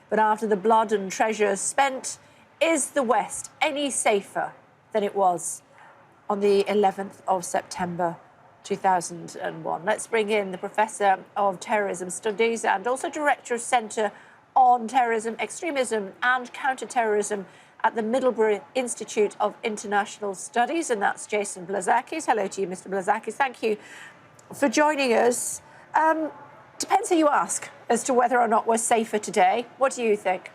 But after the blood and treasure spent, is the West any safer than it was on the 11th of September 2001? Let's bring in the Professor of Terrorism Studies and also Director of Centre on Terrorism, Extremism and Counter-Terrorism at the Middlebury Institute of International Studies, and that's Jason Blazakis. Hello to you, Mr. Blazakis. Thank you for joining us. Depends who you ask as to whether or not we're safer today. What do you think?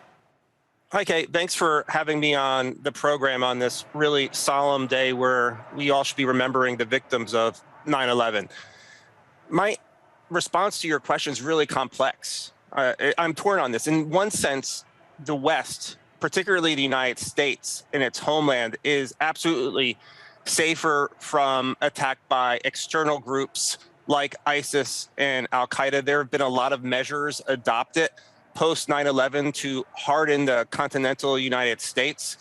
Hi, Kate. Thanks for having me on the program on this really solemn day where we all should be remembering the victims of 9/11. My response to your question is really complex. I'm torn on this. In one sense, the West, particularly the United States in its homeland, is absolutely safer from attack by external groups like ISIS and Al-Qaeda. There have been a lot of measures adopted post 9/11 to harden the continental United States.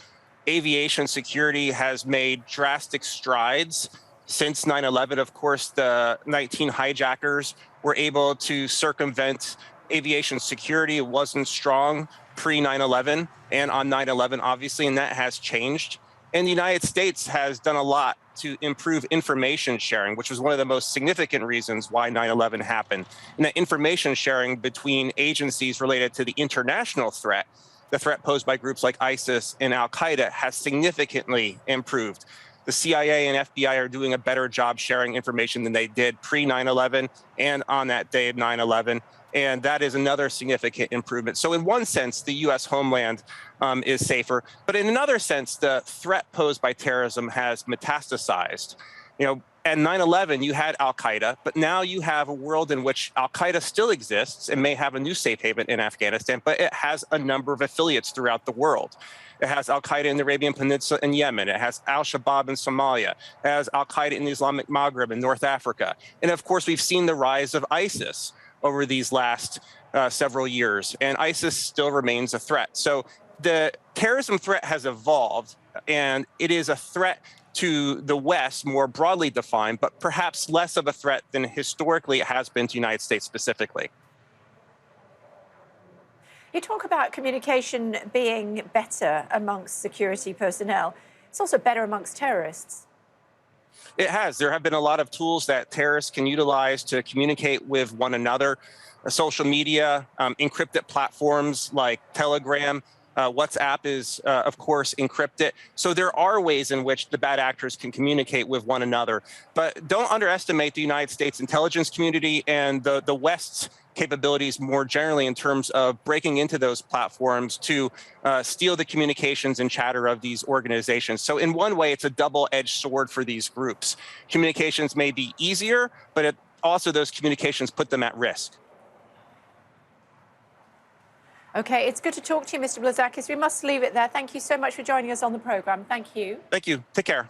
Aviation security has made drastic strides since 9/11. Of course, the 19 hijackers were able to circumvent aviation security. It wasn't strong pre 9/11 and on 9/11, obviously, and that has changed. And the United States has done a lot to improve information sharing, which was one of the most significant reasons why 9/11 happened. And that information sharing between agencies related to the international threat, the threat posed by groups like ISIS and Al-Qaeda, has significantly improved. The CIA and FBI are doing a better job sharing information than they did pre 9/11 and on that day of 9/11. And that is another significant improvement. So in one sense, the U.S. homeland is safer. But in another sense, the threat posed by terrorism has metastasized. At 9/11, you had Al-Qaeda, but now you have a world in which Al-Qaeda still exists and may have a new safe haven in Afghanistan, but it has a number of affiliates throughout the world. It has Al-Qaeda in the Arabian Peninsula and Yemen. It has Al-Shabaab in Somalia. It has Al-Qaeda in the Islamic Maghreb in North Africa. And of course, we've seen the rise of ISIS over these last several years, and ISIS still remains a threat. So the terrorism threat has evolved, and it is a threat to the West, more broadly defined, but perhaps less of a threat than historically it has been to the United States specifically. You talk about communication being better amongst security personnel. It's also better amongst terrorists. It has. There have been a lot of tools that terrorists can utilize to communicate with one another. Social media, encrypted platforms like Telegram, WhatsApp is, of course, encrypted. So there are ways in which the bad actors can communicate with one another. But don't underestimate the United States intelligence community and the West's capabilities more generally in terms of breaking into those platforms to steal the communications and chatter of these organizations. So in one way, it's a double-edged sword for these groups. Communications may be easier, but also those communications put them at risk. OK, it's good to talk to you, Mr. Blazakis. We must leave it there. Thank you so much for joining us on the programme. Thank you. Thank you. Take care.